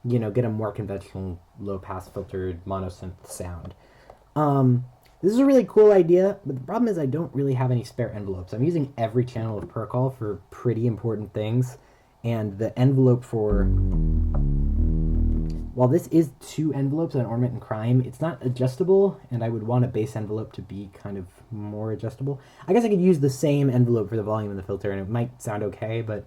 get a more conventional low-pass filtered monosynth sound. This is a really cool idea, but the problem is I don't really have any spare envelopes. I'm using every channel of Percol for pretty important things, and the envelope for... While this is 2 envelopes on Ornament and Crime, it's not adjustable, and I would want a bass envelope to be kind of more adjustable. I guess I could use the same envelope for the volume and the filter, and it might sound okay, but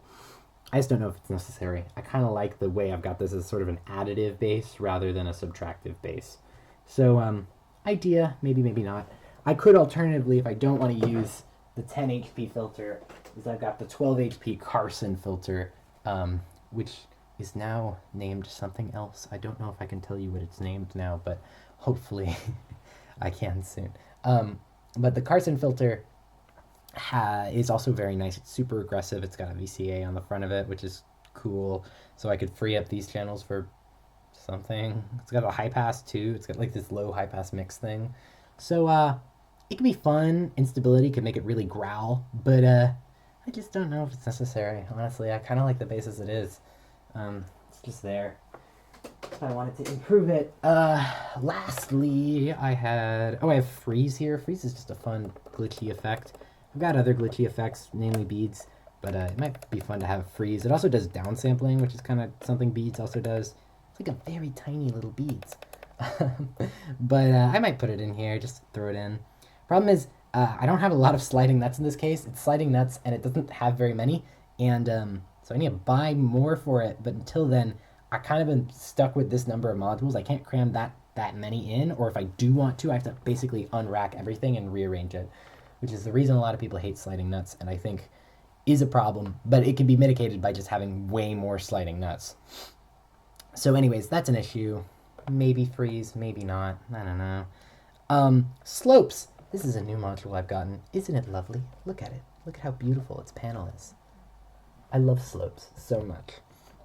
I just don't know if it's necessary. I kind of like the way I've got this as sort of an additive bass rather than a subtractive bass. So, idea, maybe, maybe not. I could alternatively, if I don't want to use the 10 HP filter, is I've got the 12 HP Carson filter, which is now named something else. I don't know if I can tell you what it's named now, but hopefully I can soon. But the Carson filter is also very nice. It's super aggressive. It's got a VCA on the front of it, which is cool. So I could free up these channels for something. It's got a high pass too. It's got like this low high pass mix thing. So it could be fun. Instability could make it really growl, but I just don't know if it's necessary. Honestly, I kind of like the bass as it is. It's just there. I wanted to improve it. Lastly, I have freeze here. Freeze is just a fun glitchy effect. I've got other glitchy effects, namely beads, but it might be fun to have freeze. It also does downsampling, which is kind of something beads also does. It's like a very tiny little beads. But I might put it in here, just throw it in. Problem is, I don't have a lot of sliding nuts in this case. It's sliding nuts, and it doesn't have very many, and so I need to buy more for it, but until then, I kind of am stuck with this number of modules. I can't cram that many in, or if I do want to, I have to basically unrack everything and rearrange it, which is the reason a lot of people hate sliding nuts, and I think is a problem, but it can be mitigated by just having way more sliding nuts. So anyways, that's an issue. Maybe freeze, maybe not. I don't know. Slopes. This is a new module I've gotten. Isn't it lovely? Look at it. Look at how beautiful its panel is. I love slopes so much.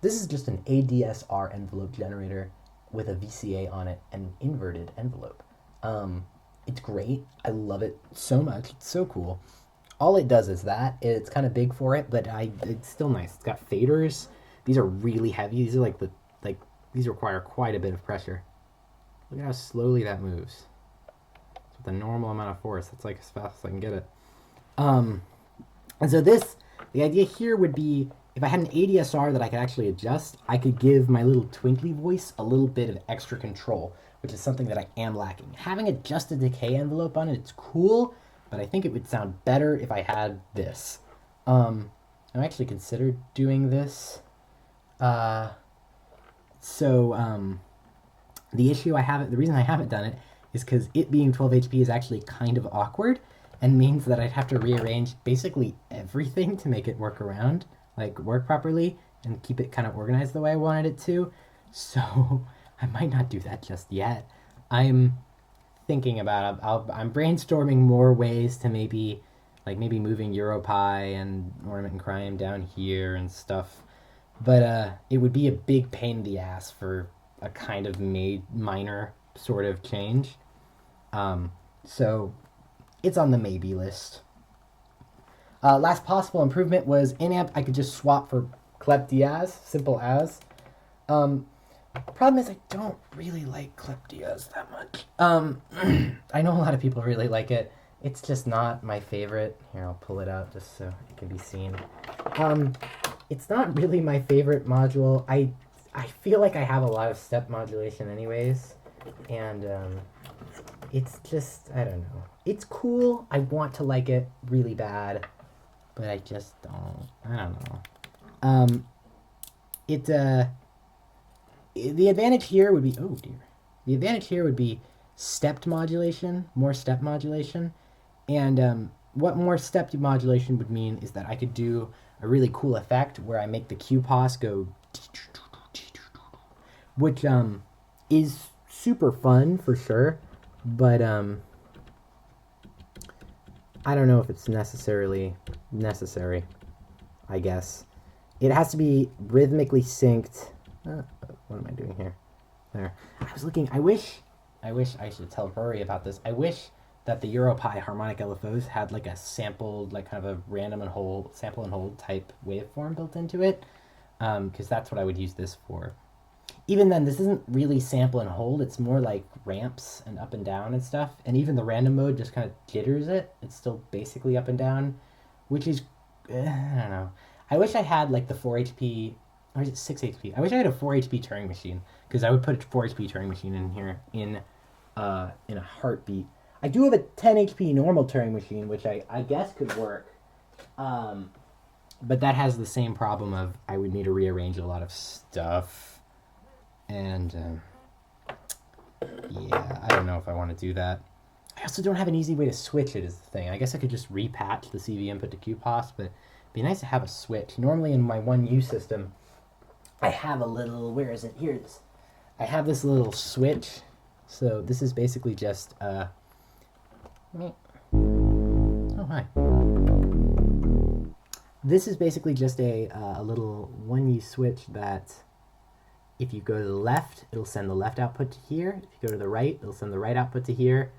This is just an ADSR envelope generator with a VCA on it and an inverted envelope. It's great. I love it so much. It's so cool. All it does is that. It's kind of big for it, but it's still nice. It's got faders. These are really heavy. These are these require quite a bit of pressure. Look at how slowly that moves. It's with a normal amount of force. That's like as fast as I can get it. And so the idea here would be, if I had an ADSR that I could actually adjust, I could give my little twinkly voice a little bit of extra control, which is something that I am lacking. Having a just a decay envelope on it, it's cool, but I think it would sound better if I had this. I actually considered doing this. The reason I haven't done it is because it being 12 HP is actually kind of awkward and means that I'd have to rearrange basically everything to make it work properly and keep it kind of organized the way I wanted it to. So I might not do that just yet. I'm thinking about it. I'm brainstorming more ways to maybe moving Europie and Ornament and Crime down here and stuff. But it would be a big pain in the ass for a kind of minor sort of change. So it's on the maybe list. Last possible improvement was in-amp. I could just swap for Clep Diaz, simple as. Problem is I don't really like Clep Diaz that much. I know a lot of people really like it. It's just not my favorite. Here, I'll pull it out just so it can be seen. It's not really my favorite module. I I feel like I have a lot of step modulation anyways, and it's just, I don't know. It's cool. I want to like it really bad, but I just don't. I don't know. The advantage here would be, oh dear. The advantage here would be stepped modulation, more step modulation, and what more step modulation would mean is that I could do a really cool effect where I make the QPOS go, which is super fun for sure, but I don't know if it's necessarily necessary, I guess. It has to be rhythmically synced. What am I doing here? There. I was looking, I wish I should tell Rory about this. I wish that the EuroPie harmonic LFOs had like a sampled, like kind of a random and hold, sample and hold type waveform built into it, because that's what I would use this for. Even then, this isn't really sample and hold. It's more like ramps and up and down and stuff. And even the random mode just kind of jitters it. It's still basically up and down, which is, I don't know. I wish I had like the 4 HP, or is it 6 HP? I wish I had a 4 HP Turing machine, because I would put a 4 HP Turing machine in here in a heartbeat. I do have a 10 HP normal Turing machine, which I guess could work. But that has the same problem of I would need to rearrange a lot of stuff. And yeah, I don't know if I want to do that. I also don't have an easy way to switch it is the thing. I guess I could just repatch the CV input to QPOS, but it'd be nice to have a switch. Normally in my 1U system, I have a little, where is it? Here it is. I have this little switch. So this is basically just, oh hi. This is basically just a little 1U switch that if you go to the left, it'll send the left output to here. If you go to the right, it'll send the right output to here.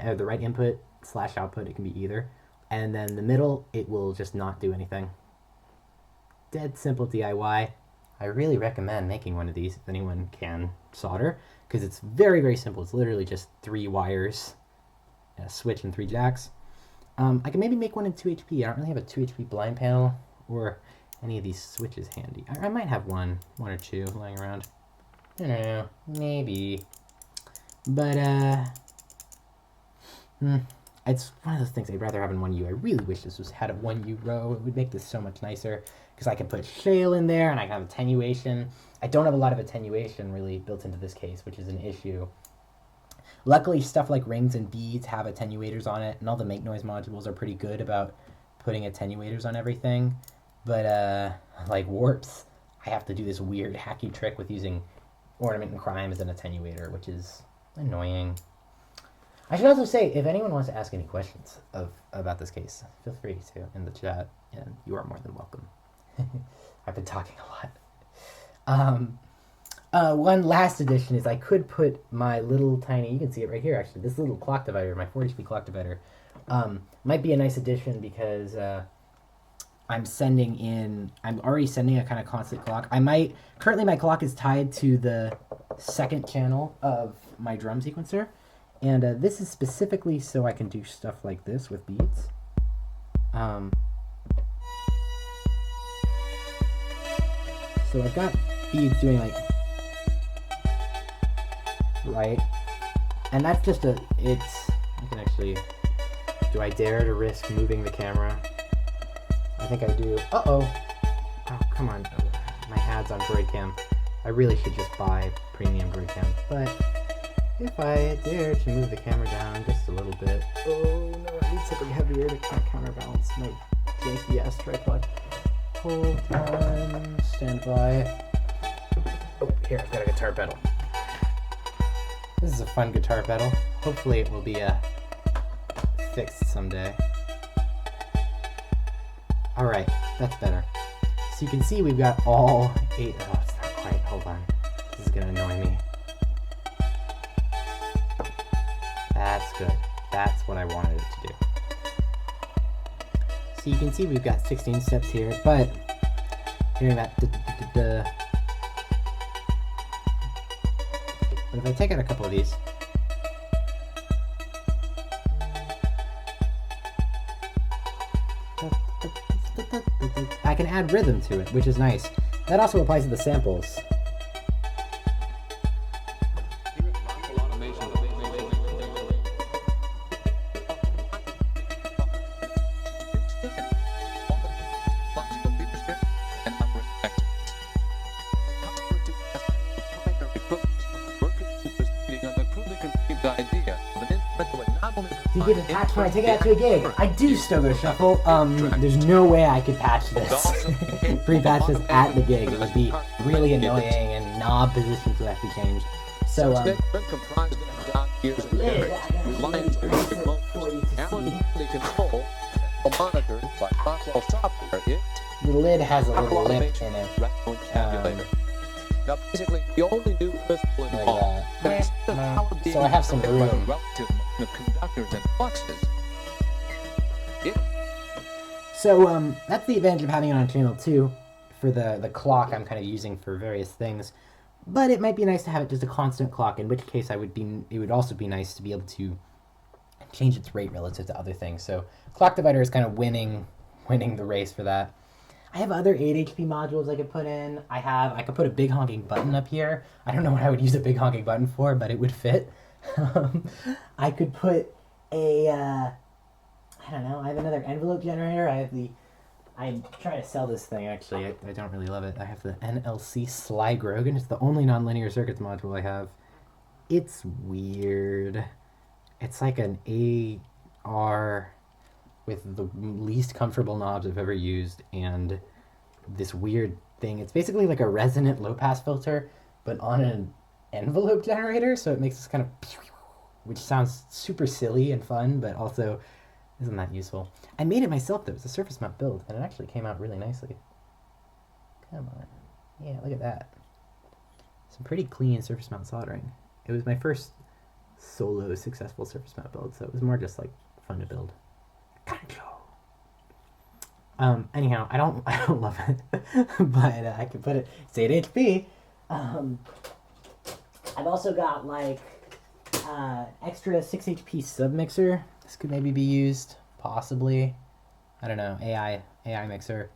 Or the right input / output, it can be either. And then the middle, it will just not do anything. Dead simple DIY. I really recommend making one of these if anyone can solder, because it's very, very simple. It's literally just 3 wires, a switch, and 3 jacks. I can maybe make one in 2 HP. I don't really have a 2 HP blind panel or any of these switches handy. I might have one or two lying around. I don't know, maybe. But it's one of those things I'd rather have in 1U. I really wish this had a 1U row. It would make this so much nicer, because I can put shale in there and I can have attenuation. I don't have a lot of attenuation really built into this case, which is an issue. Luckily, stuff like rings and beads have attenuators on it, and all the make noise modules are pretty good about putting attenuators on everything. But like warps, I have to do this weird hacky trick with using ornament and crime as an attenuator, which is annoying. I should also say, if anyone wants to ask any questions about this case, feel free to in the chat, and you are more than welcome. I've been talking a lot. One last addition is I could put my little tiny, you can see it right here actually, this little clock divider, my 4 HP clock divider, might be a nice addition because I'm already sending a kind of constant clock. Currently my clock is tied to the second channel of my drum sequencer, and this is specifically so I can do stuff like this with beats. So I've got beads doing like, right, and that's just I can actually, do I dare to risk moving the camera? I think I do. Oh, come on. My ad's on Droidcam. I really should just buy premium Droidcam. But if I dare to move the camera down just a little bit. Oh no, I need something heavier to kind of counterbalance my janky ass tripod. Hold on. Stand by. Oh, here, I've got a guitar pedal. This is a fun guitar pedal. Hopefully it will be fixed someday. Alright, that's better. So you can see we've got all 8. Oh, it's not quite. Hold on. This is going to annoy me. That's good. That's what I wanted it to do. So you can see we've got 16 steps here, but hearing that But if I take out a couple of these, I can add rhythm to it, which is nice. That also applies to the samples. Do you get it patched when I take it out to a gig? I do still go shuffle. There's no way I could patch this. Pre-patch this at the gig. It would be really annoying and knob positions would have to be changed. So, comprised of dot gears and bearings, lines to motors, analytically controlled, and monitored by Rockwell software. the lid has a little lip in it. Now, basically, the only new principle involved is the power being So I have some room. relative motion of conductors and fluxes. So that's the advantage of having it on channel 2 for the clock I'm kind of using for various things. But it might be nice to have it just a constant clock, in which case it would also be nice to be able to change its rate relative to other things. So clock divider is kind of winning the race for that. I have other 8 HP modules I could put in. I could put a big honking button up here. I don't know what I would use a big honking button for, but it would fit. I could put I don't know, I have another envelope generator. I'm trying to sell this thing, actually. I don't really love it. I have the NLC Sly Grogan. It's the only nonlinear circuits module I have. It's weird. It's like an AR with the least comfortable knobs I've ever used, and this weird thing. It's basically like a resonant low-pass filter, but on an envelope generator, so it makes this kind of, which sounds super silly and fun, but also isn't that useful. I made it myself, though. It's a surface mount build, and it actually came out really nicely. Come on. Yeah, look at that. Some pretty clean surface mount soldering. It was my first solo successful surface mount build, so it was more just like fun to build. Anyhow, I don't love it, but I can put it. It's 8 HP. I've also got like extra 6 HP submixer. This could maybe be used, possibly. I don't know, AI mixer.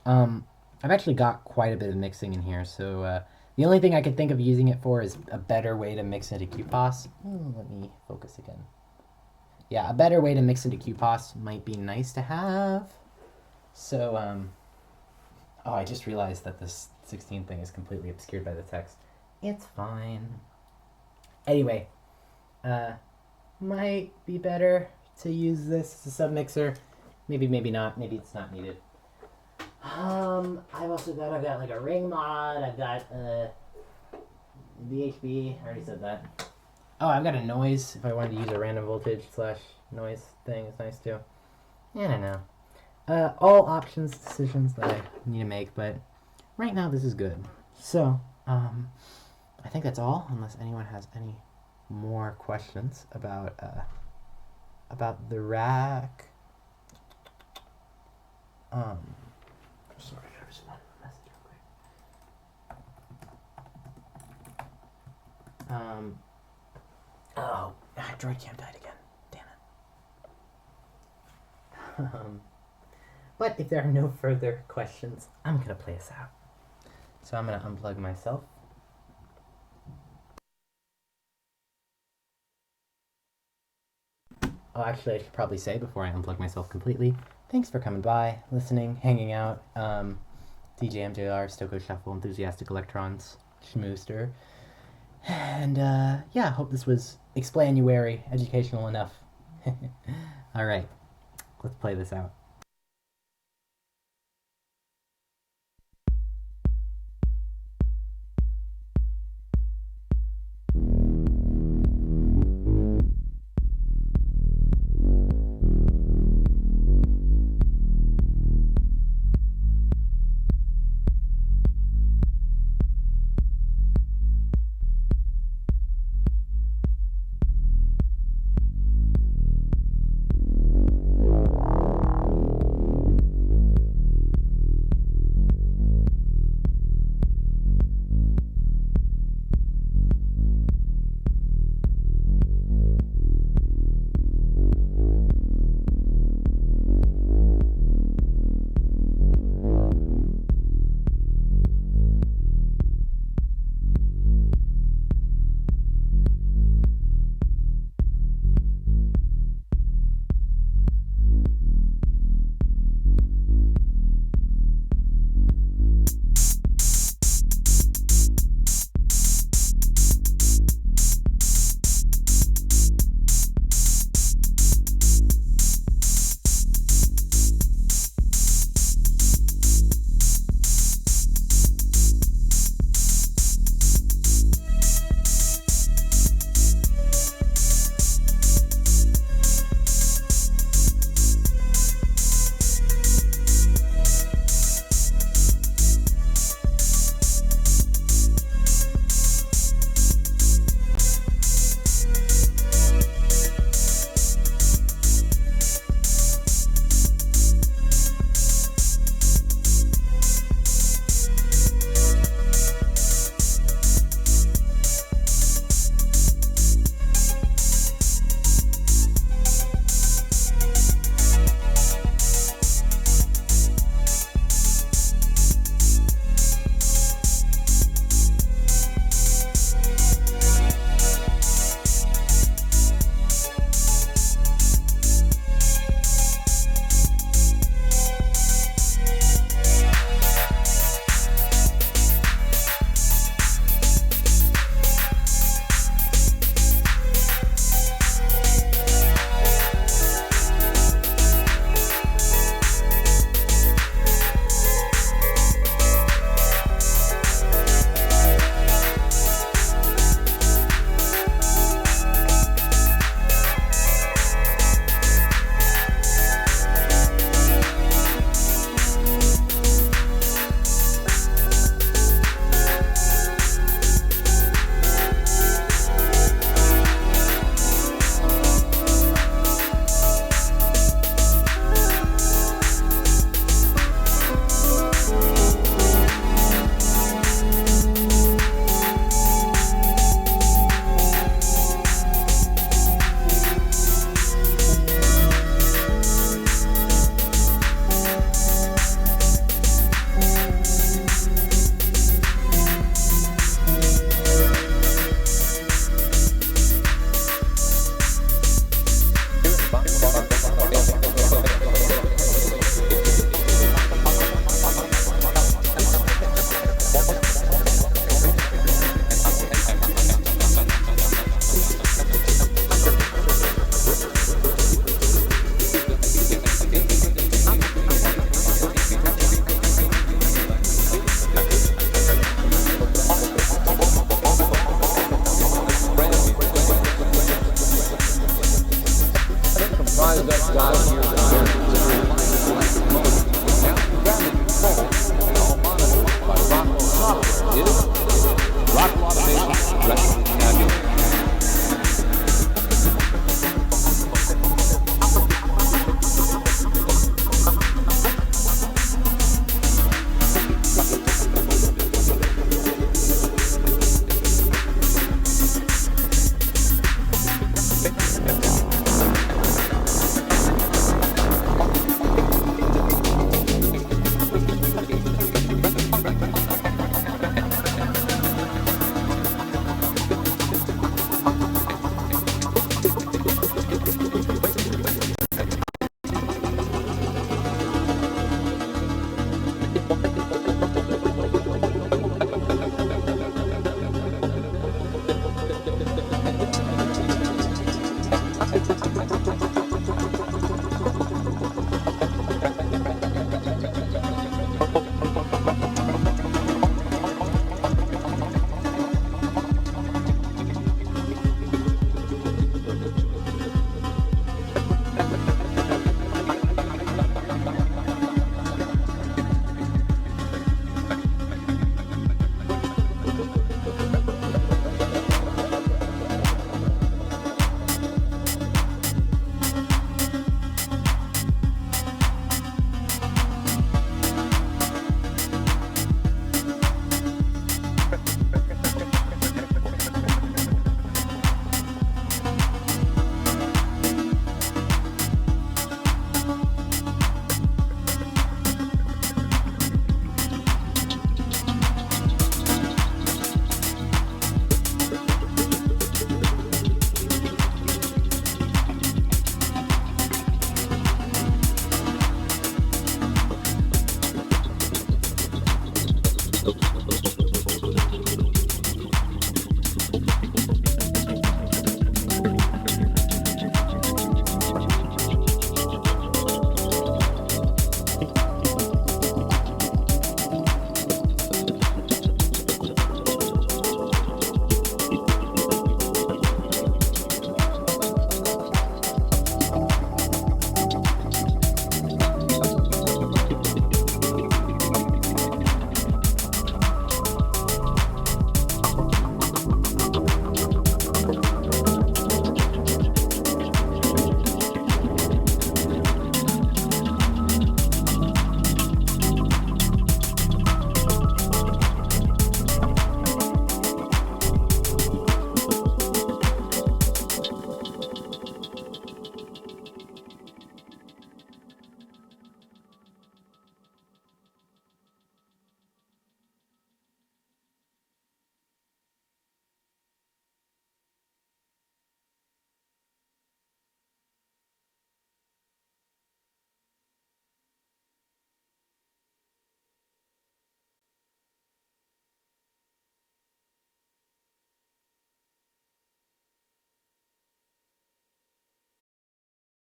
I've actually got quite a bit of mixing in here, so the only thing I could think of using it for is a better way to mix into QPOS. Let me focus again. Yeah, a better way to mix into QPOS might be nice to have. So, oh, I just realized that this 16 thing is completely obscured by the text. It's fine. Anyway, might be better to use this as a submixer. Maybe not. Maybe it's not needed. I've got like a ring mod. I've got VHB. I already said that. Oh, I've got a noise. If I wanted to use a random voltage / noise thing, it's nice too. I don't know. All options, decisions that I need to make, but right now this is good. So, I think that's all, unless anyone has any more questions about the rack. Sorry, I just wanted a message real quick. Oh, droid cam died again. Damn it. But if there are no further questions, I'm gonna play us out. So I'm gonna unplug myself. Oh, actually, I should probably say before I unplug myself completely, thanks for coming by, listening, hanging out. DJ MJR, Stoko Shuffle, Enthusiastic Electrons, Schmooster. And yeah, hope this was explanuary, educational enough. Alright, let's play this out.